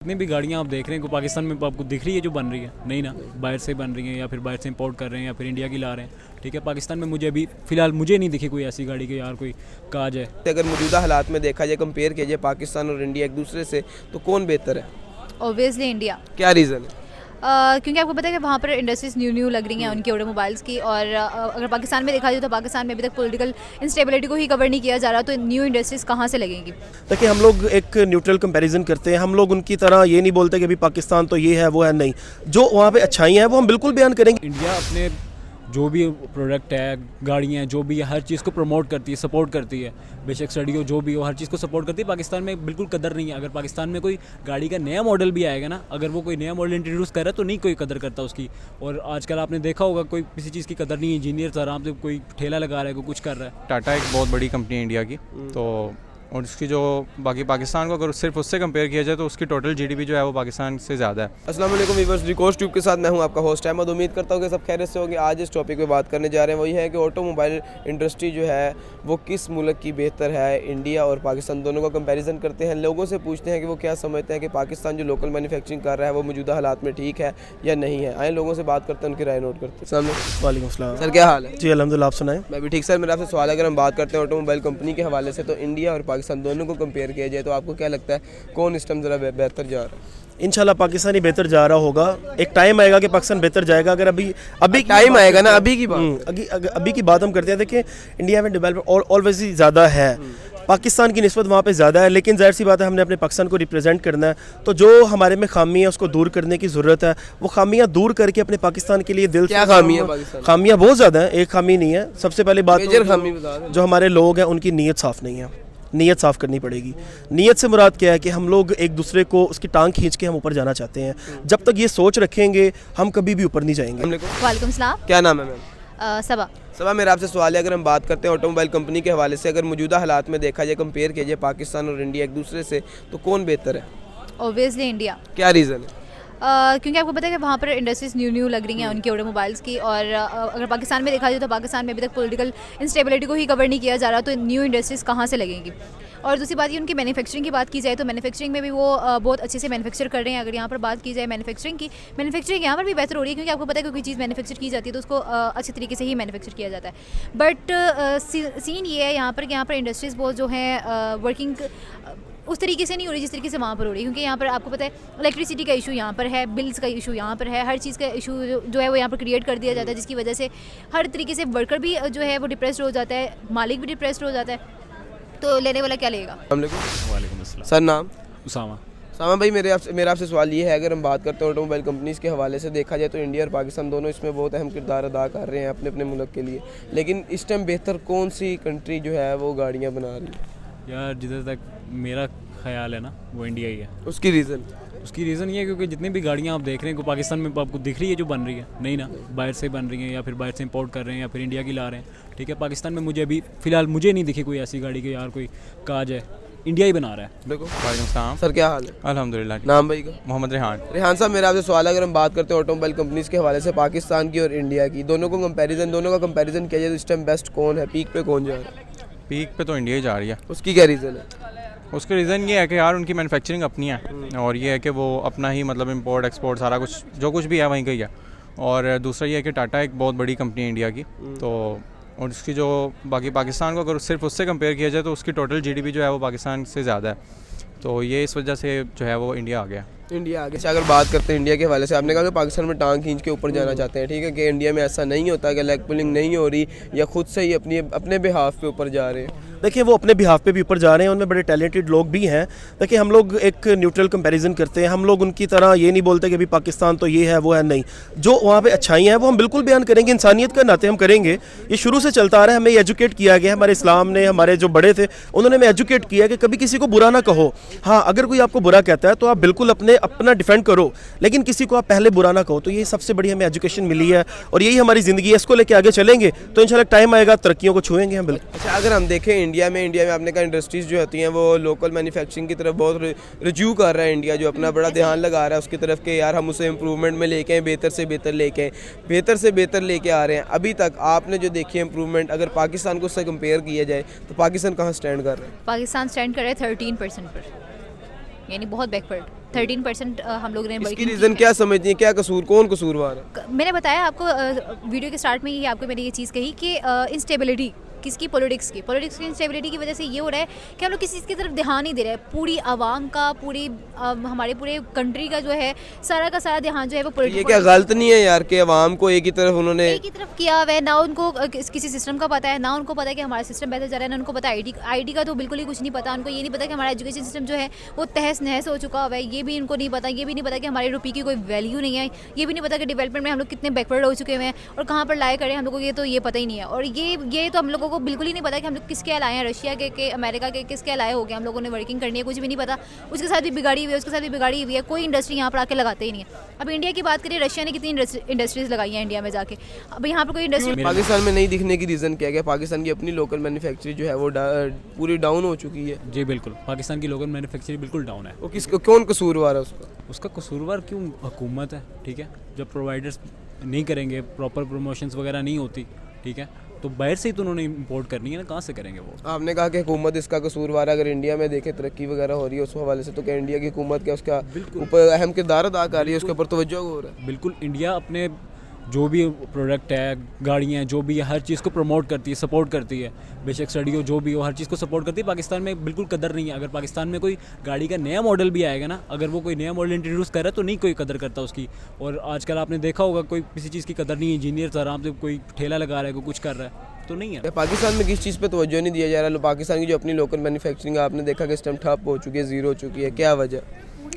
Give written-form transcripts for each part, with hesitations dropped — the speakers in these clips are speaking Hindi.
जितनी भी गाड़ियाँ आप देख रहे हैं को पाकिस्तान में आपको दिख रही है जो बन रही है, नहीं ना, बाहर से बन रही हैं या फिर बाहर से इंपोर्ट कर रहे हैं या फिर इंडिया की ला रहे हैं। ठीक है, पाकिस्तान में मुझे अभी फ़िलहाल मुझे नहीं दिखी कोई ऐसी गाड़ी कि यार कोई काज है। अगर मौजूदा हालात में देखा जाए, कंपेयर किया जाए पाकिस्तान और इंडिया एक दूसरे से, तो कौन बेहतर है? Obviously India. क्या रीज़न है? क्योंकि आपको पता है कि वहाँ पर इंडस्ट्रीज न्यू लग रही हैं उनकी ऑटोमोबाइल्स की, और अगर पाकिस्तान में देखा जाए तो पाकिस्तान में अभी तक पॉलिटिकल इंस्टेबिलिटी को ही कवर नहीं किया जा रहा, तो न्यू इंडस्ट्रीज कहाँ से लगेंगी? देखिए, हम लोग एक न्यूट्रल कंपैरिजन करते हैं। हम लोग उनकी तरह ये नहीं बोलते कि अभी पाकिस्तान तो ये है वो है, नहीं। जो वहाँ पे अच्छाइयाँ हैं वो हम बिल्कुल बयान करेंगे। इंडिया अपने जो भी प्रोडक्ट है, गाड़ियाँ जो भी है, हर चीज़ को प्रमोट करती है, सपोर्ट करती है। बेशक स्टडी हो जो भी हो, हर चीज़ को सपोर्ट करती है। पाकिस्तान में बिल्कुल कदर नहीं है। अगर पाकिस्तान में कोई गाड़ी का नया मॉडल भी आएगा ना, अगर वो कोई नया मॉडल इंट्रोड्यूस कर रहा है तो नहीं कोई कदर करता उसकी। और आजकल आपने देखा होगा कोई किसी चीज़ की कदर नहीं है। इंजीनियर्स आराम से कोई ठेला लगा रहा है, कोई कुछ कर रहा है। टाटा एक बहुत बड़ी कंपनी है इंडिया की, तो और उसकी जो बाकी पाकिस्तान को अगर सिर्फ उससे कंपेयर किया जाए तो उसकी टोटल जीडीपी जो है वो पाकिस्तान से ज़्यादा है। अस्सलाम वालेकुम व्यूअर्स, रिकॉर्ड ट्यूब के साथ मैं हूं आपका होस्ट अहमद। उम्मीद करता हूं कि सब खैरियत से होंगे। आज इस टॉपिक पे बात करने जा रहे हैं, वही है कि ऑटोमोबाइल इंडस्ट्री जो है वो किस मुल्क की बेहतर है। इंडिया और पाकिस्तान दोनों का कंपैरिजन करते हैं, लोगों से पूछते हैं कि वो क्या समझते हैं कि पाकिस्तान जो लोकल मैन्युफैक्चरिंग कर रहा है वो मौजूदा हालात में ठीक है या नहीं है। आए लोगों से बात करते हैं, उनकी राय नोट करते हैं। वालेकुम सलाम सर, क्या हाल है? जी अल्हम्दुलिल्लाह, आप सुनाएं। मैं भी ठीक। सर, मेरा आपसे सवाल है, अगर हम बात करते हैं ऑटोमोबाइल कंपनी के हवाले से, तो इंडिया और पाकिस्तान दोनों को कंपेयर किया जाए तो आपको क्या लगता है कौन इस टाइम ज़रा बेहतर जा रहा है? इंशाल्लाह पाकिस्तान ही बेहतर जा रहा होगा। एक टाइम आएगा कि पाकिस्तान बेहतर जाएगा। अगर अभी टाइम आएगा ना, अभी की बात अभी की बात हम करते हैं। देखिए, इंडिया में डेवलपमेंट ऑलवेज ही ज़्यादा है, पाकिस्तान की निस्बत वहाँ पे ज़्यादा है। लेकिन जाहिर सी बात है, हमने अपने पाकिस्तान को रिप्रेजेंट करना है, तो जो हमारे में खामी है उसको दूर करने की ज़रूरत है। वो खामियाँ दूर करके अपने पाकिस्तान के लिए दिल क्या से खामी है पाकिस्तान? खामियाँ बहुत ज़्यादा है, एक खामी नहीं है। सबसे पहले बात मेजर खामी बता दें। जो हमारे लोग हैं उनकी नीयत साफ़ नहीं है। नीयत साफ़ करनी पड़ेगी। नीयत से मुराद क्या है कि हम लोग एक दूसरे को उसकी टांग खींच के हम ऊपर जाना चाहते हैं। जब तक ये सोच रखेंगे हम कभी भी ऊपर नहीं जाएंगे। वालेकुम सलाम। क्या नाम है मैम? सबा। सबा, मेरा आपसे सवाल है, अगर हम बात करते हैं ऑटोमोबाइल कंपनी के हवाले से, अगर मौजूदा हालात में देखा जाए, कंपेयर किया जाए पाकिस्तान और इंडिया एक दूसरे से, तो कौन बेहतर है? Obviously India. क्या रीज़न है? क्योंकि आपको पता है कि वहाँ पर इंडस्ट्रीज न्यू लग रही हैं उनकी ऑटोमोबाइल्स की, और अगर पाकिस्तान में देखा जाए तो पाकिस्तान में अभी तक पॉलिटिकल इंस्टेबिलिटी को ही कवर नहीं किया जा रहा, तो न्यू इंडस्ट्रीज़ कहाँ से लगेंगी? और दूसरी बात ये, उनकी मैन्युफैक्चरिंग की बात की जाए तो मैन्युफैक्चरिंग में भी वो बहुत अच्छे से मैन्युफैक्चर कर रहे हैं। अगर यहाँ पर बात की जाए मैन्युफैक्चरिंग की, मैन्युफैक्चरिंग यहाँ पर भी बेहतर हो रही है, क्योंकि आपको पता है कि कोई चीज़ मैन्युफैक्चर की जाती है तो उसको अच्छे तरीके से ही मैन्युफैक्चर किया जाता है। बट सीन ये है यहाँ पर कि यहाँ पर इंडस्ट्रीज़ बहुत जो हैं वर्किंग उस तरीके से नहीं हो रही जिस तरीके से वहाँ पर हो रही है, क्योंकि यहाँ पर आपको पता है इलेक्ट्रिसिटी का इशू यहाँ पर है, बिल्स का इशू यहाँ पर है, हर चीज़ का इशू जो है वो यहाँ पर क्रिएट कर दिया जाता है, जिसकी वजह से हर तरीके से वर्कर भी जो है वो डिप्रेस्ड हो जाता है, मालिक भी डिप्रेस्ड हो जाता है, तो लेने वाला क्या लेगा? वालेकुम अस्सलाम। सर, नाम? उसामा। सामा भाई, मेरा आपसे सवाल ये है, अगर हम बात करते हैं ऑटोमोबाइल कंपनीज़ के हवाले से देखा जाए तो इंडिया और पाकिस्तान दोनों इसमें बहुत अहम किरदार अदा कर रहे हैं अपने अपने मुल्क के लिए, लेकिन इस टाइम बेहतर कौन सी कंट्री जो है वो गाड़ियाँ बना रही है? यार जिधर तक मेरा ख्याल है ना, वो इंडिया ही है। उसकी रीज़न ये है क्योंकि जितनी भी गाड़ियाँ आप देख रहे हैं को पाकिस्तान में आपको दिख रही है जो बन रही है, नहीं ना, बाहर से बन रही हैं या फिर बाहर से इंपोर्ट कर रहे हैं या फिर इंडिया की ला रहे हैं। ठीक है, पाकिस्तान में मुझे अभी फ़िलहाल मुझे नहीं दिखी कोई ऐसी गाड़ी कि यार कोई काज है। इंडिया ही बना रहा है। देखो। वालेकुम सलाम। सर, क्या हाल है? अल्हम्दुलिल्लाह। नाम भाई का? मोहम्मद रेहान। रेहान साहब, मेरा आपसे सवाल है, अगर हम बात करते हैं ऑटोमोबाइल कंपनीज़ के हवाले से पाकिस्तान की और इंडिया की, दोनों का कंपैरिजन किया जाए तो इस टाइम बेस्ट कौन है, पीक पे कौन जा रहा है? पीक पे तो इंडिया ही जा रही है। उसकी क्या रीज़न है? उसका रीज़न ये है कि यार उनकी मैन्युफैक्चरिंग अपनी है, और ये है कि वो अपना ही मतलब इंपोर्ट एक्सपोर्ट सारा कुछ जो कुछ भी है वहीं का ही है। और दूसरा ये है कि टाटा एक बहुत बड़ी कंपनी है इंडिया की, तो और उसकी जो बाकी पाकिस्तान को अगर सिर्फ उससे कंपेयर किया जाए तो उसकी टोटल जीडीपी जो है वो पाकिस्तान से ज़्यादा है, तो ये इस वजह से जो है वो इंडिया आ गया। इंडिया आगे से अगर बात करते हैं इंडिया के हवाले से, आपने कहा कि पाकिस्तान में टांग खींच के ऊपर जाना चाहते हैं। ठीक है, कि इंडिया में ऐसा नहीं होता कि लेग पुलिंग नहीं हो रही या खुद से ही अपने बिहाफ पे ऊपर जा रहे हैं। देखिए, वो अपने बिहाफ पे भी ऊपर जा रहे हैं, उनमें बड़े टैलेंटेड लोग भी हैं। देखिए, हम लोग एक न्यूट्रल कंपैरिजन करते हैं। हम लोग उनकी तरह ये नहीं बोलते कि अभी पाकिस्तान तो ये है वो है, नहीं। जो वहाँ पे अच्छाइयाँ हैं वो हम बिल्कुल बयान करेंगे, इंसानियत का नाते हम करेंगे। ये शुरू से चलता आ रहा है, हमें एजुकेट किया गया है, हमारे इस्लाम ने, हमारे जो बड़े थे उन्होंने हमें एजुकेट किया कि कभी किसी को बुरा ना कहो। हाँ, अगर कोई आपको बुरा कहता है तो आप बिल्कुल अपना डिफेंड करो, लेकिन किसी को आप पहले बुरा ना कहो। तो ये सबसे बड़ी हमें एजुकेशन मिली है और यही हमारी ज़िंदगी है। इसको लेके आगे चलेंगे तो इंशाल्लाह टाइम आएगा, तरक्कियों को छुएंगे हम बिल्कुल। अच्छा, अगर हम देखें इंडिया में आपने कहा इंडस्ट्रीज़ जो होती हैं वो लोकल मैन्युफैक्चरिंग की तरफ बहुत रिज्यू कर रहा है। इंडिया जो अपना बड़ा ध्यान लगा रहा है उसकी तरफ के यार हम उसे इम्प्रूवमेंट में लेके आए, बेहतर से बेहतर लेके आ रहे हैं। अभी तक आपने जो देखी है इम्प्रूवमेंट, अगर पाकिस्तान को उससे कंपेयर किया जाए तो पाकिस्तान कहाँ स्टैंड कर रहा है? पाकिस्तान स्टैंड कर रहा है 13% पर। यानी बहुत बैकवर्ड 13% हम लोग ने इसकी working रीज़न क्या समझती हैं, क्या कसूर, कौन कसूरवार है? मैंने बताया आपको वीडियो के स्टार्ट में ही आपको मैंने ये चीज़ कही कि इंस्टेबिलिटी किसकी, पॉलिटिक्स की इंस्टेबिलिटी की वजह से ये हो रहा है कि हम लोग किसी चीज़ की तरफ ध्यान नहीं दे रहे हैं। पूरी आवाम का, पूरी हमारे पूरे कंट्री का जो है सारा का सारा ध्यान जो है वो ये पॉलिटिक्स क्या गलत नहीं है यार कि अवाम को एक ही तरफ उन्होंने एक ही तरफ किया हुआ है, ना उनको किसी सिस्टम का पता है, ना उनको पता है कि हमारा सिस्टम बेहतर जा रहा है, ना उनको पता है आईटी का तो बिल्कुल ही कुछ नहीं पता। उनको ये नहीं पता कि हमारा एजुकेशन सिस्टम जो है वो तहस नहस हो चुका हुआ है, ये भी इनको नहीं पता। ये भी नहीं पता कि हमारे रुपये की कोई वैल्यू नहीं है, ये भी नहीं पता कि डेवलपमेंट में हम लोग कितने बैकवर्ड हो चुके हुए हैं और कहाँ पर लाए करें हम लोगों को, ये तो ये पता ही नहीं है। और ये तो हम लोगों को बिल्कुल ही नहीं पता कि हम लोग किसके लाए हैं, रशिया के अमेरिका के किसके लाए हो गए। हम लोगों ने वर्किंग करनी है, कुछ भी नहीं पता। उसके साथ भी बिगाड़ी हुई है, उसके साथ भी बिगाड़ी हुई है। कोई इंडस्ट्री यहाँ पर आके लगाते ही नहीं है। अब इंडिया की बात करें, रशिया ने कितनी इंडस्ट्रीज लगाई हैं इंडिया में जाके, अब यहाँ पर कोई इंडस्ट्री पाकिस्तान में नहीं दिखने की रीज़न क्या है? पाकिस्तान की अपनी लोकल मैन्युफैक्चरिंग जो है वो पूरी डाउन हो चुकी है। जी बिल्कुल, पाकिस्तान की लोकल मैन्युफैक्चरिंग बिल्कुल डाउन है। वो किसको, कौन कसूरवार है उसका? उसका कसूरवार क्यों? हुकूमत है, ठीक है। जब प्रोवाइडर्स नहीं करेंगे, प्रॉपर प्रमोशंस वगैरह नहीं होती, ठीक है, तो बाहर से ही तो उन्होंने इंपोर्ट करनी है ना, कहाँ से करेंगे वो? आपने कहा कि हुकूमत इसका कसूरवार है। अगर इंडिया में देखें तरक्की वगैरह हो रही है उस हवाले से, तो क्या इंडिया की हुकूमत क्या उसका ऊपर अहम किरदार अदा कर रही है, उसके ऊपर तवज्जो हो रहा है? बिल्कुल, इंडिया अपने जो भी प्रोडक्ट है, गाड़ियाँ जो भी है, हर चीज़ को प्रमोट करती है, सपोर्ट करती है। बेशक स्टडी हो, जो भी हो, हर चीज़ को सपोर्ट करती है। पाकिस्तान में बिल्कुल कदर नहीं है। अगर पाकिस्तान में कोई गाड़ी का नया मॉडल भी आएगा ना, अगर वो कोई नया मॉडल इंट्रोड्यूस कर रहा है तो नहीं कोई कदर करता उसकी। और आजकल आपने देखा होगा कोई किसी चीज़ की कदर नहीं है। इंजीनियर आराम से कोई ठेला लगा रहा है, कोई कुछ कर रहा है, तो नहीं है। पाकिस्तान में किस चीज़ पे तवज्जो नहीं दिया जा रहा? पाकिस्तान की जो अपनी लोकल मैन्युफैक्चरिंग है, आपने देखा कि इस टाइम ठप हो चुकी है, ज़ीरो हो चुकी है, क्या वजह?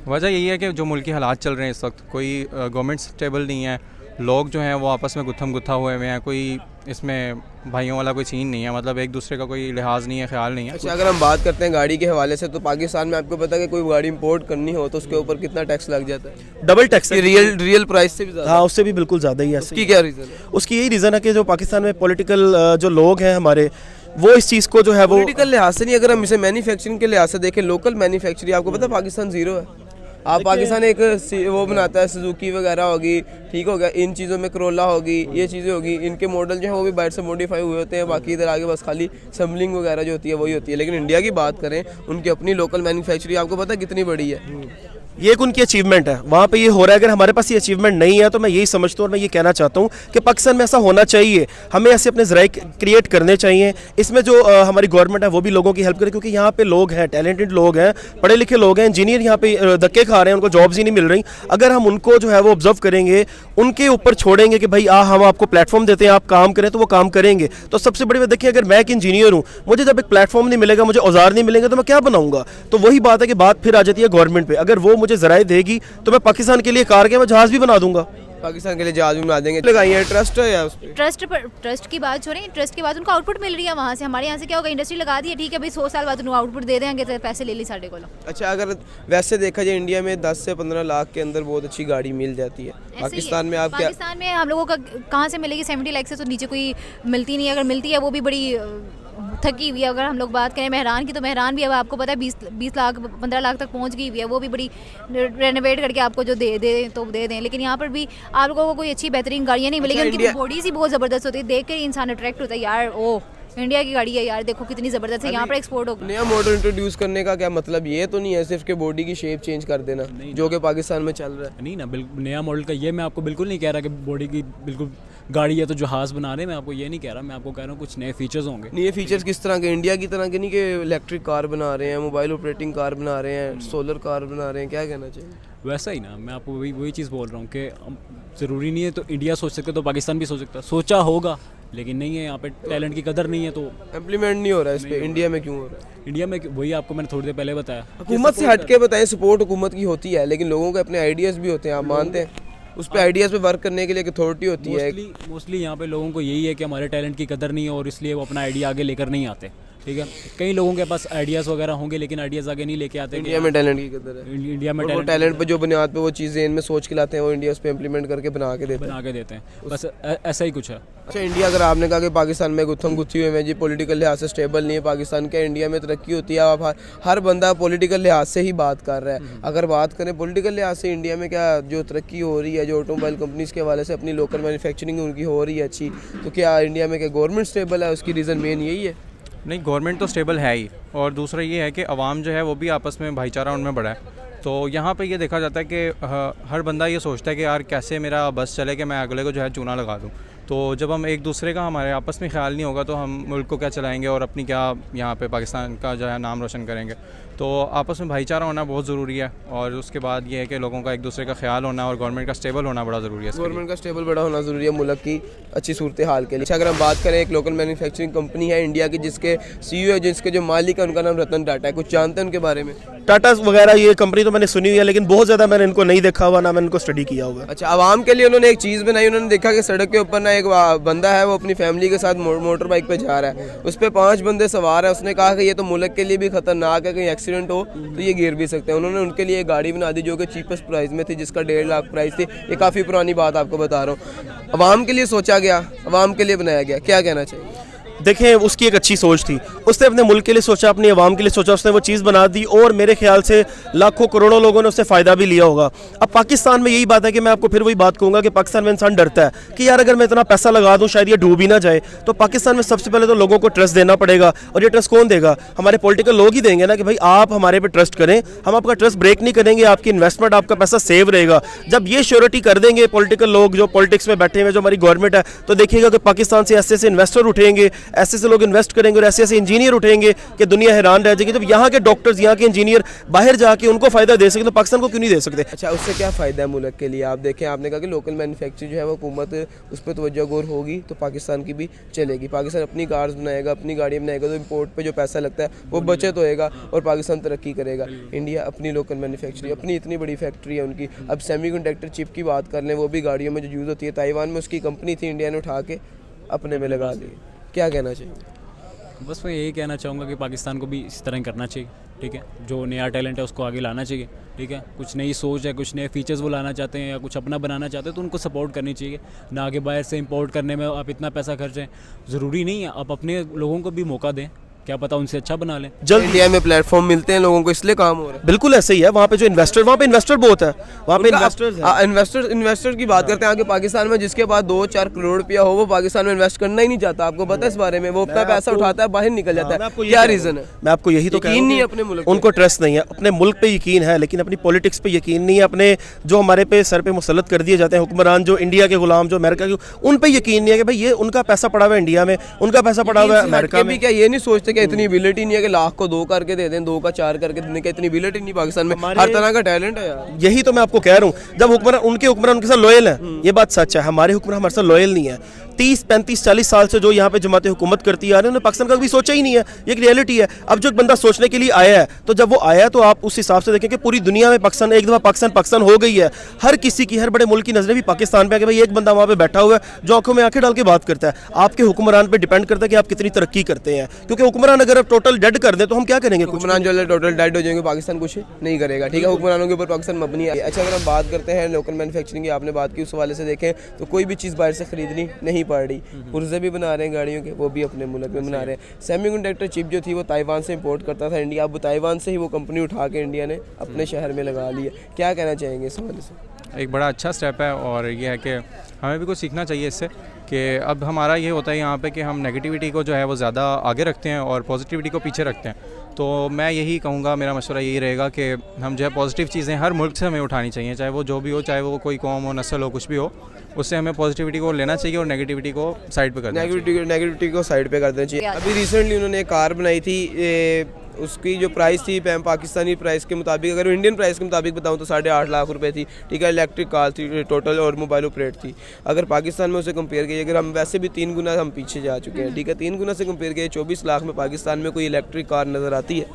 वजह यही है कि जो मुल्की हालात चल रहे हैं इस वक्त, कोई गवर्नमेंट स्टेबल नहीं है, लोग जो हैं वो आपस में गुत्थम गुत्था हुए हैं, कोई इसमें भाइयों वाला कोई सीन नहीं है, मतलब एक दूसरे का कोई लिहाज नहीं है, ख्याल नहीं है। अच्छा, अगर हम बात करते हैं गाड़ी के हवाले से, तो पाकिस्तान में आपको पता है कि कोई गाड़ी इंपोर्ट करनी हो तो उसके ऊपर कितना टैक्स लग जाता है? डबल टैक्स है। रियल प्राइस से भी ज़्यादा? हाँ, उससे भी बिल्कुल ज़्यादा ही है। उसकी क्या रीज़न है? उसकी यही रीज़न है कि जो पाकिस्तान में पॉलिटिकल जो लोग हैं हमारे, वो इस चीज़ को जो है वो पॉलिटिकल लिहाज से नहीं, अगर हम इसे मैन्युफैक्चरिंग के लिहाज से देखें, लोकल मैन्युफैक्चरिंग, आपको पता है पाकिस्तान ज़ीरो है। आप पाकिस्तान एक वो बनाता है, सुजुकी वगैरह होगी, ठीक हो गया, इन चीज़ों में करोला होगी, ये चीज़ें होगी, इनके मॉडल जो है वो भी बाहर से मॉडिफाई हुए होते हैं। बाकी इधर आगे बस खाली असम्बलिंग वगैरह जो होती है वही होती है। लेकिन इंडिया की बात करें, उनकी अपनी लोकल मैन्युफैक्चरिंग आपको पता है कितनी बड़ी है। ये एक उनकी अचीवमेंट है, वहाँ पे ये हो रहा है। अगर हमारे पास ये अचीवमेंट नहीं है तो मैं यही समझता हूँ और मैं ये कहना चाहता हूँ कि पाकिस्तान में ऐसा होना चाहिए। हमें ऐसे अपने ज़राए क्रिएट करने चाहिए। इसमें जो हमारी गवर्नमेंट है वो भी लोगों की हेल्प करे, क्योंकि यहाँ पे लोग हैं, टैलेंटेड लोग हैं, पढ़े लिखे लोग हैं, इंजीनियर यहाँ पे धक्के खा रहे हैं, उनको जॉब्स ही नहीं मिल रही। अगर हम उनको जो है वो ऑब्जर्व करेंगे, उनके ऊपर छोड़ेंगे कि भाई हम आपको प्लेटफॉर्म देते हैं, आप काम करें, तो वो काम करेंगे। तो सबसे बड़ी बात देखिए, अगर मैं एक इंजीनियर हूँ, मुझे जब एक प्लेटफॉर्म नहीं मिलेगा, मुझे औजार नहीं मिलेंगे, तो मैं क्या बनाऊंगा? तो वही बात है कि बात फिर आ जाती है गवर्नमेंट पे। अगर वो मुझे ज़राए देगी तो मैं पाकिस्तान के लिए कार के मैं जहाज भी बना दूंगा, पाकिस्तान के लिए जहाज भी बना देंगे। लगाई है ट्रस्ट है या उस पे? ट्रस्ट की बात छोड़ें, ट्रस्ट के बाद उनको आउटपुट मिल रही है वहाँ से। हमारे यहाँ से क्या होगा, इंडस्ट्री लगा दी है, ठीक है भाई, 100 साल बाद उनको आउटपुट दे देंगे तो पैसे ले ली साढ़े को। अच्छा, अगर वैसे देखा जाए इंडिया में 10 से 15 लाख के अंदर बहुत अच्छी गाड़ी मिल जाती है। पाकिस्तान में आप क्या? पाकिस्तान में हम लोगों का कहाँ से मिलेगी? 70 लाख से तो नीचे कोई मिलती नहीं है। अगर मिलती है वो भी बड़ी थकी हुई है। अगर हम लोग बात करें मेहरान की, तो मेहरान भी अब आपको पता है 20 लाख 15 लाख तक पहुंच गई हुई है। वो भी बड़ी रेनोवेट करके आपको जो दे तो दे दें, लेकिन यहाँ पर भी आप लोगों को कोई अच्छी बेहतरीन गाड़ियाँ नहीं मिलेगी। उनकी बॉडी सी बहुत ज़बरदस्त होती है, देख कर इंसान अट्रैक्ट होता है, यार ओ इंडिया की गाड़ी है यार, देखो कितनी ज़बरदस्त है, यहाँ पर एक्सपोर्ट होगा। नया मॉडल इंट्रोड्यूस करने का क्या मतलब? ये तो नहीं है सिर्फ के बॉडी की शेप चेंज कर देना, जो कि पाकिस्तान में चल रहा है। नहीं ना, बिल्कुल नया मॉडल का ये मैं आपको बिल्कुल नहीं कह रहा कि बॉडी की बिल्कुल गाड़ी है तो जहाज़ बना रहे हैं, मैं आपको ये नहीं कह रहा। मैं आपको कह रहा हूँ कुछ नए फीचर्स होंगे। नहीं, ये फीचर्स किस तरह के? इंडिया की तरह के नहीं कि इलेक्ट्रिक कार बना रहे हैं, मोबाइल ऑपरेटिंग कार बना रहे हैं, सोलर कार बना रहे हैं, क्या कहना चाहिए? वैसा ही ना, मैं आपको वही चीज़ बोल रहा हूँ कि ज़रूरी नहीं है तो इंडिया सोच सकता तो पाकिस्तान भी सोच सकता। सोचा होगा लेकिन नहीं है, यहाँ पे टैलेंट की कदर नहीं है, तो इम्प्लीमेंट नहीं हो रहा है इस पे। इंडिया में क्यों हो रहा है? इंडिया में वही आपको मैंने थोड़ी देर पहले बताया। हुकूमत से हट के बताएं, सपोर्ट हुकूमत की होती है, लेकिन लोगों के अपने आइडियाज़ भी होते हैं, आप मानते हैं? उस पे आइडियाज़ पे वर्क करने के लिए एक अथॉरिटी होती है। मोस्टली यहाँ पे लोगों को यही है कि हमारे टैलेंट की कदर नहीं है और इसलिए वो अपना आइडिया आगे लेकर नहीं आते, ठीक है। कई लोगों के पास आइडियाज़ वगैरह होंगे लेकिन आइडियाज़ आगे नहीं लेके आते। इंडिया में टैलेंट की कदर है। इंडिया में टैलेंट पे जो बुनियाद पे वो चीज़ें इनमें सोच के लाते हैं, वो इंडिया उस पे इम्प्लीमेंट करके बना के देते हैं। बस ऐसा ही कुछ है। अच्छा, इंडिया, अगर आपने कहा कि पाकिस्तान में गुत्थम गुत्थी हुए में जी पॉलिटिकल लिहाज से स्टेबल नहीं है पाकिस्तान, क्या इंडिया में तरक्की होती है? आप हर बंदा पॉलिटिकल लिहाज से ही बात कर रहा है। अगर बात करें पॉलिटिकल लिहाज से इंडिया में क्या जो तरक्की हो रही है, जो ऑटोमोबाइल कंपनीज़ के हवाले से अपनी लोकल मैन्युफैक्चरिंग उनकी हो रही है अच्छी, तो क्या इंडिया में क्या गवर्नमेंट स्टेबल है? उसकी रीज़न मेन यही है? नहीं, गवर्नमेंट तो स्टेबल है ही, और दूसरा ये है कि अवाम जो है वो भी आपस में भाईचारा उनमें बढ़ा है। तो यहाँ पे ये देखा जाता है कि हर बंदा ये सोचता है कि यार कैसे मेरा बस चले कि मैं अगले को जो है चूना लगा दूँ। तो जब हम एक दूसरे का हमारे आपस में ख्याल नहीं होगा तो हम मुल्क को क्या चलाएंगे और अपनी क्या यहाँ पे पाकिस्तान का जो है नाम रोशन करेंगे। तो आपस में भाईचारा होना बहुत ज़रूरी है और उसके बाद ये है कि लोगों का एक दूसरे का ख्याल होना और गवर्नमेंट का स्टेबल होना बड़ा ज़रूरी है। गवर्नमेंट का स्टेबल बड़ा होना ज़रूरी है मुल्क की अच्छी सूरत हाल के लिए। अच्छा, अगर हम बात करें एक लोकल मैन्युफैक्चरिंग कंपनी है इंडिया की जिसके CEO है, जिसके जो मालिक है उनका नाम रतन टाटा है, कुछ जानते हैं उनके बारे में? टाटा वगैरह ये कंपनी तो मैंने सुनी हुई है, लेकिन बहुत ज़्यादा मैंने इनको नहीं देखा हुआ, ना मैंने इनको स्टडी किया हुआ। अच्छा, आवाम के लिए उन्होंने एक चीज़ बनाई। उन्होंने देखा कि सड़क के ऊपर ना एक बंदा है, वो अपनी फैमिली के साथ मोटर बाइक पे जा रहा है, उस पर 5 बंदे सवार है। उसने कहा कि ये तो मुल्क के लिए भी खतरनाक है, कहीं एक्सीडेंट हो तो ये गिर भी सकते हैं। उन्होंने उनके लिए एक गाड़ी बना दी जो कि चीपेस्ट प्राइस में थी, जिसका 1.5 लाख प्राइस थी। ये काफ़ी पुरानी बात आपको बता रहा हूँ। आवाम के लिए सोचा गया, आवाम के लिए बनाया गया, क्या कहना चाहिए? देखें, उसकी एक अच्छी सोच थी, उसने अपने मुल्क के लिए सोचा, अपनी आवाम के लिए सोचा, उसने वो चीज़ बना दी और मेरे ख्याल से लाखों करोड़ों लोगों ने उससे फ़ायदा भी लिया होगा। अब पाकिस्तान में यही बात है कि मैं आपको फिर वही बात कहूँगा कि पाकिस्तान में इंसान डरता है कि यार अगर मैं इतना पैसा लगा दूँ शायद ये डूब ही ना जाए। तो पाकिस्तान में सबसे पहले तो लोगों को ट्रस्ट देना पड़ेगा, और ये ट्रस्ट कौन देगा? हमारे पॉलिटिकल लोग ही देंगे ना कि भाई आप हमारे पे ट्रस्ट करें, हम आपका ट्रस्ट ब्रेक नहीं करेंगे, आपकी इन्वेस्टमेंट, आपका पैसा सेव रहेगा। जब ये श्योरिटी कर देंगे पॉलिटिकल लोग जो पॉलिटिक्स में बैठे हुए, जो हमारी गवर्नमेंट है, तो देखिएगा कि पाकिस्तान से ऐसे ऐसे इन्वेस्टर उठेंगे, ऐसे ऐसे लोग इन्वेस्ट करेंगे और ऐसे ऐसे इंजीनियर उठेंगे कि दुनिया हैरान रह जाएगी। जब यहाँ के डॉक्टर्स, यहाँ के इंजीनियर बाहर जाके उनको फायदा दे सके तो पाकिस्तान को क्यों नहीं दे सकते? अच्छा, उससे क्या फ़ायदा है मुल्क के लिए? आप देखें, आपने कहा कि लोकल मैन्युफैक्चर जो है वो हुकूमत उस पर तवज्जो गौर होगी तो पाकिस्तान की भी चलेगी। पाकिस्तान अपनी कार्स बनाएगा, अपनी गाड़ी बनाएगा, तो इम्पोर्ट पे जो पैसा लगता है वो बचत होएगा और पाकिस्तान तरक्की करेगा। इंडिया अपनी लोकल मैन्युफैक्चरिंग, अपनी इतनी बड़ी फैक्ट्री है उनकी। अब सेमीकंडक्टर चिप की बात कर लें, वो भी गाड़ियों में जो यूज़ होती है, ताइवान में उसकी कंपनी थी, इंडिया ने उठा के अपने में लगा दी। क्या कहना चाहिए? बस मैं यही कहना चाहूँगा कि पाकिस्तान को भी इस तरह ही करना चाहिए, ठीक है। जो नया टैलेंट है उसको आगे लाना चाहिए, ठीक है। कुछ नई सोच है, कुछ नए फीचर्स वो लाना चाहते हैं या कुछ अपना बनाना चाहते हैं तो उनको सपोर्ट करनी चाहिए। ना आगे बाहर से इंपोर्ट करने में आप इतना पैसा खर्चें, ज़रूरी नहीं है। आप अपने लोगों को भी मौका दें, क्या पता उनसे अच्छा बना लें। जल्द इंडिया में प्लेटफॉर्म मिलते हैं लोगों को, इसलिए काम हो रहा है। बिल्कुल ऐसे ही है। वहाँ पे जो इन्वेस्टर, वहाँ पे इन्वेस्टर बहुत है, वहाँ पे इन्वेस्टर की बात करते हैं आगे पाकिस्तान में, जिसके पास 2-4 करोड़ रुपया हो वो पाकिस्तान में इन्वेस्ट करना ही नहीं चाहता। आपको पता है इस बारे में? वो अपना पैसा उठाता है, बाहर निकल जाता है। क्या रीज़न है? मैं आपको यही तो कह रहा हूं यकीन नहीं है कि अपने मुल्क उनको ट्रस्ट नहीं है। अपने मुल्क पे यकीन है लेकिन अपनी पॉलिटिक्स पे यकीन नहीं है। अपने जो हमारे पे सर पे मुसल्लत कर दिए जाते हैं हुक्मरान, जो इंडिया के गुलाम, जो अमेरिका के, उन पे यकीन नहीं है कि भाई ये उनका पैसा पड़ा हुआ है इंडिया में, उनका पैसा पड़ा हुआ है अमेरिका में। क्या ये नहीं सोचते कि इतनी एबिलिटी नहीं है कि लाख को 2 करके दे दें, 2 का 4 करके देने की इतनी एबिलिटी नहीं पाकिस्तान में। हर तरह का टैलेंट है यार। यही तो मैं आपको कह रहा हूँ। जब हुक्मरान, उनके हुक्मरान उनके साथ लॉयल है, ये बात सच है। हमारे हुक्मरान हमारे साथ लॉयल नहीं है। 30, 35, 40 साल से जो यहाँ पे जमातें हुकूमत करती आ रही है, उन्होंने पाकिस्तान का कभी सोचा ही नहीं है। ये एक रियलिटी है। अब जो एक बंदा सोचने के लिए आया है, तो जब वो आया तो आप उस हिसाब से देखें कि पूरी दुनिया में पाकिस्तान, एक दफ़ा पाकिस्तान हो गई है। हर किसी की, हर बड़े मुल्क की नजरें भी पाकिस्तान पे है कि भाई एक बंदा वहाँ पे बैठा हुआ है जो आंखों में आंखें डाल के बात करता है। आपके हुक्मरान पे डिपेंड करता है कि आप कितनी तरक्की करते हैं, क्योंकि हुक्मरान अगर आप टोटल डेड कर दें तो हम क्या करेंगे? हुक्मरान जो टोटल डेड हो जाएंगे, पाकिस्तान कुछ नहीं करेगा, ठीक है। हुक्मरानों के ऊपर पाकिस्तान मबनी है। अच्छा, अगर हम बात करते हैं लोकल मैन्युफैक्चरिंग की, आपने बात की, उस हवाले से देखें तो कोई भी चीज़ बाहर से खरीदनी नहीं पड़ रही। पुर्जे भी बना रहे हैं गाड़ियों के, वो भी अपने मुल्क में बना रहे हैं। सेमीकंडक्टर चिप जो थी वो ताइवान से इंपोर्ट करता था इंडिया, अब ताइवान से ही वो कंपनी उठा के इंडिया ने अपने शहर में लगा ली है। क्या कहना चाहेंगे इस हवाले से? एक बड़ा अच्छा स्टेप है और ये है कि हमें भी कुछ सीखना चाहिए इससे, कि अब हमारा ये होता है यहाँ पे कि हम नेगेटिविटी को जो है वो ज़्यादा आगे रखते हैं और पॉजिटिविटी को पीछे रखते हैं। तो मैं यही कहूँगा, मेरा मशवरा यही रहेगा कि हम जो है पॉजिटिव चीज़ें हर मुल्क से हमें उठानी चाहिए, चाहे वो जो भी हो, चाहे वो कोई कौम हो, नस्ल हो, कुछ भी हो, उससे हमें पॉजिटिविटी को लेना चाहिए और नेगेटिविटी को साइड पे कर देना चाहिए। नेगेटिविटी को साइड पे कर देना चाहिए। अभी रिसेंटली उन्होंने एक कार बनाई थी, उसकी जो प्राइस थी पाकिस्तानी प्राइस के मुताबिक, अगर इंडियन प्राइस के मुताबिक बताऊं तो 8.5 लाख रुपए थी, ठीक है। इलेक्ट्रिक कार थी टोटल और मोबाइल ऑपरेट थी। अगर पाकिस्तान में उसे कंपेयर किया, अगर हम वैसे भी 3 गुना हम पीछे जा चुके हैं, ठीक है, 3 गुना से कंपेयर किया, 24 लाख में पाकिस्तान में कोई इलेक्ट्रिक कार नज़र आती है?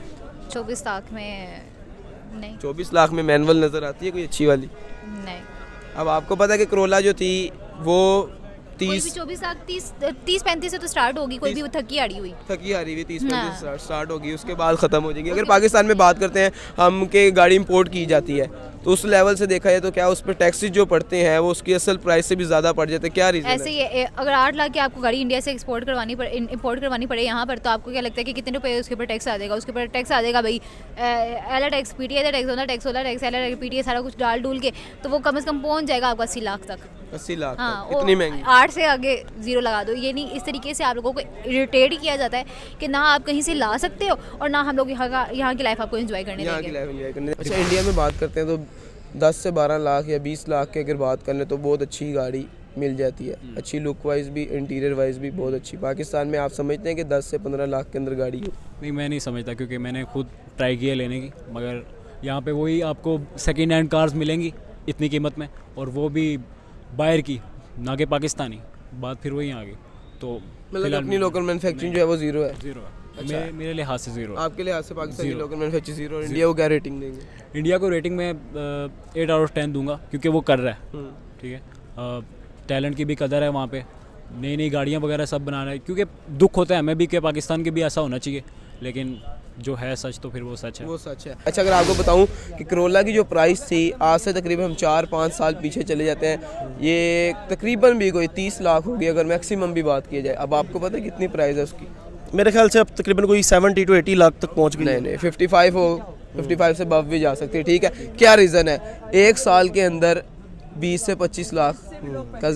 24 लाख में नहीं। 24 लाख में मैनुअल नज़र आती है कोई अच्छी वाली? नहीं। अब आपको पता है कि करोला जो थी वो 24 लाख 30-35 से तो स्टार्ट होगी, कोई भी थकी हारी हुई हुई 30-35 स्टार्ट होगी, उसके बाद ख़त्म हो जाएगी। अगर पाकिस्तान में बात करते हैं हम कि गाड़ी इंपोर्ट की जाती है तो उस लेवल से देखा जाए तो क्या उस पर टैक्सेस जो पड़ते हैं वो उसकी असल प्राइस से भी ज़्यादा पड़ जाते हैं, क्या रीज़न ऐसे ही है, अगर 8 लाख की आपको गाड़ी इंडिया से इंपोर्ट करवानी पड़े यहाँ पर, तो आपको क्या लगता है कि कितने रुपए उसके ऊपर टैक्स आ जाएगा? उसके ऊपर टैक्स आ जाएगा भाई, एल टैक्स, पीटीआई का टैक्स, ओला टैक्स, एल पीटीआई सारा कुछ डाल डूल के, तो वो कम से कम पहुँच जाएगा आपका 80 लाख तक। 80 लाख हाँ, इतनी महंगी? 8 से आगे जीरो लगा दो। ये नहीं, इस तरीके से आप लोगों को इरिटेट किया जाता है कि ना आप कहीं से ला सकते हो और ना हम लोग यहाँ की लाइफ आपको एंजॉय करने यहाँ की देंगे। लाइफ एंजॉय करने। अच्छा, इंडिया में बात करते हैं तो 10 से 12 लाख या 20 लाख की अगर बात कर लें तो बहुत अच्छी गाड़ी मिल जाती है, अच्छी लुक वाइज भी, इंटीरियर वाइज भी बहुत अच्छी। पाकिस्तान में आप समझते हैं कि 10 से 15 लाख के अंदर गाड़ी हो? नहीं, मैं नहीं समझता, क्योंकि मैंने खुद ट्राई किया लेने की, मगर यहाँ पे वही आपको सेकेंड हैंड कार्स मिलेंगी इतनी कीमत में, और वो भी बाहर की, ना कि पाकिस्तानी। बात फिर वही आ गई। तो मतलब अपनी लोकल मैन्युफैक्चरिंग जो है वो ज़ीरो है? ज़ीरो है। मेरे लिहाज से ज़ीरो। आपके लिहाज से Pakistani local manufacturing zero, India को क्या रेटिंग देंगे? इंडिया को रेटिंग में 8 आउट ऑफ 10 दूंगा, क्योंकि वो कर रहा है, ठीक है। टैलेंट की भी कदर है वहाँ पे, नई नई गाड़ियाँ वगैरह सब बना रहा है, क्योंकि दुख होता है हमें भी कि पाकिस्तान के भी ऐसा होना चाहिए, लेकिन जो है सच तो फिर वो सच है। वो सच है। अच्छा, अगर आपको बताऊं कि करोला की जो प्राइस थी आज से तकरीबन हम 4-5 साल पीछे चले जाते हैं, ये तकरीबन भी कोई 30 लाख होगी अगर मैक्सिमम भी बात की जाए। अब आपको पता है कितनी प्राइस है उसकी? मेरे ख्याल से अब तकरीबन कोई 70 to 80 लाख तक पहुँच गई। नहीं, 55 हो, 55 से बफ भी जा सकती है, ठीक है। क्या रीज़न है? एक साल के अंदर 20 से 25 लाख का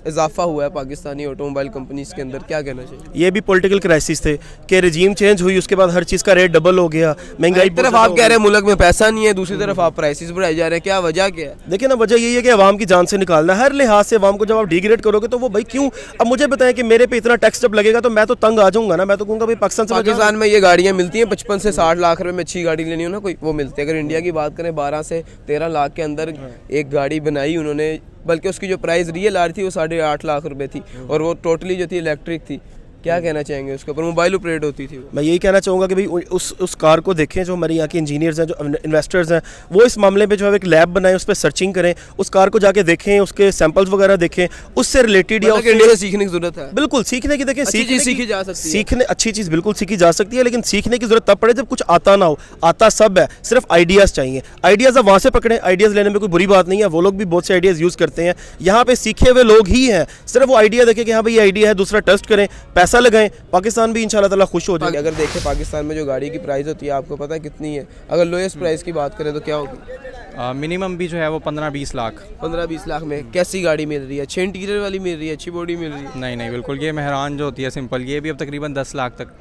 इजाफा हुआ है पाकिस्तानी ऑटोमोबाइल कंपनीज के अंदर, क्या कहना चाहिए? ये भी पॉलिटिकल क्राइसिस थे कि रजीम चेंज हुई, उसके बाद हर चीज़ का रेट डबल हो गया, महंगाई। एक तरफ आप कह रहे हैं मुल्क में पैसा नहीं है, दूसरी तरफ आप प्राइसेस बढ़ाए जा रहे हैं, क्या वजह क्या है? देखिए ना, वजह यही है कि अवाम की जान से निकालना है हर लिहाज से। अवाम को जब आप डिग्रेड करोगे तो वो भाई क्यों? अब मुझे बताएं कि मेरे पे इतना टैक्स जब लगेगा तो मैं तो तंग आ जाऊंगा ना। मैं तो कहूँगा भाई पाकिस्तान में ये गाड़ियाँ मिलती हैं 55 से 60 लाख रुपए में, अच्छी गाड़ी लेनी हो ना कोई, वो मिलती है। अगर इंडिया की बात करें 12 से 13 लाख के अंदर एक गाड़ी बनाई उन्होंने, बल्कि उसकी जो प्राइस रियल आ रही थी वो 8.5 लाख रुपए थी, और वो टोटली जो थी इलेक्ट्रिक थी। क्या कहना चाहेंगे उसके ऊपर? मोबाइल ऑपरेट होती थी वो। मैं यही कहना चाहूँगा कि भाई उस कार को देखें, जो हमारे यहाँ के इंजीनियर्स हैं, जो इन्वेस्टर्स हैं, वो इस मामले पे जो है एक लैब बनाएं, उस पर सर्चिंग करें, उस कार को जाके देखें, उसके सैंपल्स वगैरह देखें, उससे रिलेटेड या इंडिया से सीखने की जरूरत है। बिल्कुल सीखने की, देखें अच्छी चीज़ सीखी जा सकती है, सीखने अच्छी चीज़ बिल्कुल सीखी जा सकती है, लेकिन सीखने की जरूरत तब पड़े जब कुछ आता ना हो। आता सब है, सिर्फ आइडियाज़ चाहिए। आइडियाज़ आप वहाँ से पकड़ें, आइडियाज़ लेने में कोई बुरी बात नहीं है, वो लोग भी बहुत से आइडियाज़ यूज़ करते हैं। यहाँ पे सीखे हुए लोग ही हैं, सिर्फ वो आइडिया देखें कि हाँ भाई ये आइडिया है, दूसरा टेस्ट करें, पैसा लगाएं, पाकिस्तान भी इंशाल्लाह ताला खुश हो जाएगा। अगर देखें पाकिस्तान में जो गाड़ी की प्राइस होती है आपको पता है कितनी है? अगर लोएस्ट प्राइस की बात करें तो क्या होगी? मिनिमम भी जो है वो 15-20 लाख। 15-20 लाख में कैसी गाड़ी मिल रही है? अच्छी इंटीरियर वाली मिल रही है, अच्छी बॉडी मिल रही है? नहीं, बिल्कुल। ये मेहरान जो होती है सिंपल, ये भी अब तकरीबन 10 लाख तक।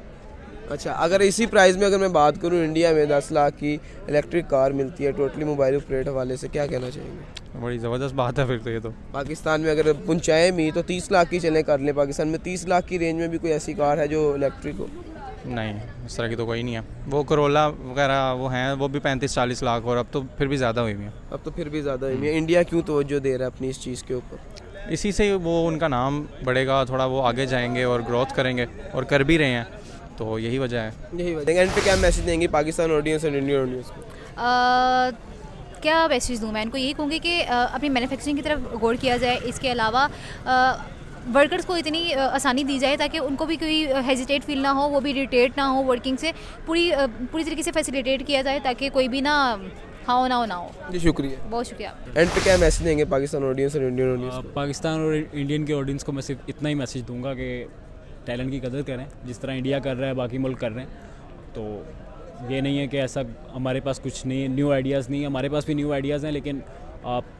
अच्छा, अगर इसी प्राइस में अगर मैं बात करूं, इंडिया में 10 लाख की इलेक्ट्रिक कार मिलती है टोटली मोबाइल ऑपरेट हवाले से, क्या कहना चाहेंगे? बड़ी ज़बरदस्त बात है फिर तो ये तो। पाकिस्तान में अगर पुंचाए भी तो 30 लाख की चलें कर लें, पाकिस्तान में 30 लाख की रेंज में भी कोई ऐसी कार है जो इलेक्ट्रिक हो? नहीं, इस तरह की तो कोई नहीं है। वो करोला वगैरह वो हैं, वो भी 35-40 लाख, और अब तो फिर भी ज़्यादा हुई हुई है। अब तो फिर भी ज़्यादा हुई है। इंडिया क्यों तवज्जो दे रहा है अपनी इस चीज़ के ऊपर? इसी से वो उनका नाम बढ़ेगा, थोड़ा वो आगे जाएंगे और ग्रोथ करेंगे, और कर भी रहे हैं, तो यही वजह है। यही वजह। एंड पे क्या मैसेज देंगे पाकिस्तान ऑडियंस और इंडियन ऑडियंस को? क्या मैसेज दूँ मैं इनको? यही कहूँगी कि अपनी मैन्युफैक्चरिंग की तरफ गौर किया जाए। इसके अलावा वर्कर्स को इतनी आसानी दी जाए ताकि उनको भी कोई हेजिटेट फील ना हो, वो भी इरिटेट ना हो वर्किंग से, पूरी तरीके से फैसिलिटेट किया जाए ताकि कोई भी ना हाँ ना हो। जी, शुक्रिया, बहुत शुक्रिया। एंड पे क्या मैसेज देंगे पाकिस्तान ऑडियंस और इंडियन ऑडियंस को? पाकिस्तान और इंडियन के ऑडियंस को मैं सिर्फ इतना ही मैसेज दूंगा कि टैलेंट की कदर करें, जिस तरह इंडिया कर रहा है बाकी मुल्क कर रहे हैं। तो ये नहीं है कि ऐसा हमारे पास कुछ नहीं है, न्यू आइडियाज़ नहीं है, हमारे पास भी न्यू आइडियाज़ हैं, लेकिन आप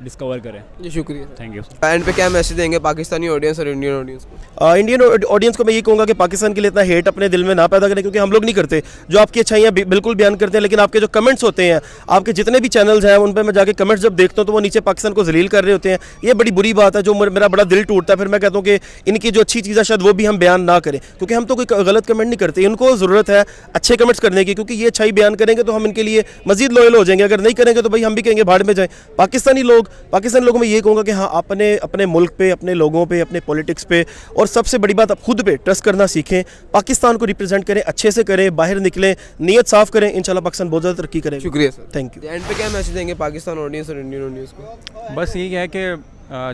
डिस्कवर करें। जी, शुक्रिया, थैंक यू। एंड पे क्या मैसेज देंगे पाकिस्तानी ऑडियंस और इंडियन ऑडियंस को? इंडियन ऑडियंस को मैं ये कहूँगा कि पाकिस्तान के लिए इतना हेट अपने दिल में ना पैदा करें, क्योंकि हम लोग नहीं करते। जो आपकी अच्छाइयाँ बिल्कुल बयान करते हैं, लेकिन आपके जो कमेंट्स होते हैं, आपके जितने भी चैनल्स हैं उन पर मैं जाके कमेंट्स जब देखता हूँ तो वो नीचे पाकिस्तान को जलील कर रहे होते हैं। ये बड़ी बुरी बात है, जो मेरा बड़ा दिल टूटता है। फिर मैं कहता हूँ कि इनकी जो अच्छी चीज़ है शायद वो भी हम बयान ना करें, क्योंकि हम तो कोई गलत कमेंट नहीं करते। इनको ज़रूरत है अच्छे कमेंट्स करने की, क्योंकि ये अच्छाई बयान करेंगे तो हम इनके लिए मजीद लॉयल हो जाएंगे। अगर नहीं करेंगे तो भाई हम भी कहेंगे भाड़ में जाएं। पाकिस्तानी लोगों में ये कहूँगा कि हाँ, अपने मुल्क पे, अपने लोगों पे, अपने पॉलिटिक्स पे, और सबसे बड़ी बात आप खुद पे ट्रस्ट करना सीखें। पाकिस्तान को रिप्रेजेंट करें, अच्छे से करें, बाहर निकलें, नीयत साफ करें, इंशाल्लाह पाकिस्तान बहुत ज़्यादा तरक्की करेगा। शुक्रिया सर, थैंक यू। एंड पे क्या मैसेज देंगे पाकिस्तान ऑडियंस और इंडियन ऑडियंस को? बस यही है कि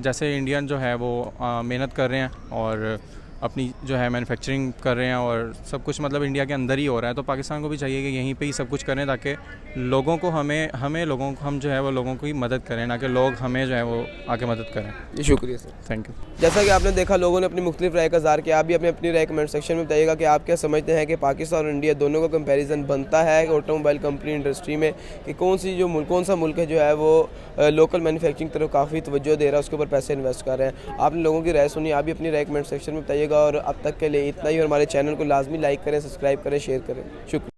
जैसे इंडियन जो है वो मेहनत कर रहे हैं और अपनी जो है मैन्युफैक्चरिंग कर रहे हैं और सब कुछ मतलब इंडिया के अंदर ही हो रहा है। तो पाकिस्तान को भी चाहिए कि यहीं पे ही सब कुछ करें ताकि लोगों को हम जो है वो लोगों की मदद करें, ना कि लोग हमें जो है वो आके मदद करें। जी शुक्रिया सर। Thank you. जैसा कि आपने देखा, लोगों ने अपनी मुख्तलिफ राय का इज़हार किया। आप भी अपनी राय कमेंट सेक्शन में बताइएगा कि आप क्या समझते हैं कि पाकिस्तान और इंडिया दोनों का कंपैरिजन बनता है ऑटोमोबाइल कंपनी इंडस्ट्री में, कि कौन सा मुल्क है जो है वो लोकल मैन्युफैक्चरिंग तरफ काफ़ी तवज्जो दे रहा है, उसके ऊपर पैसे इन्वेस्ट कर रहे हैं। आपने लोगों की राय सुनी, आप भी अपनी राय कमेंट सेक्शन में बताइएगा। और अब तक के लिए इतना ही, और हमारे चैनल को लाजमी लाइक करें, सब्सक्राइब करें, शेयर करें। शुक्रिया।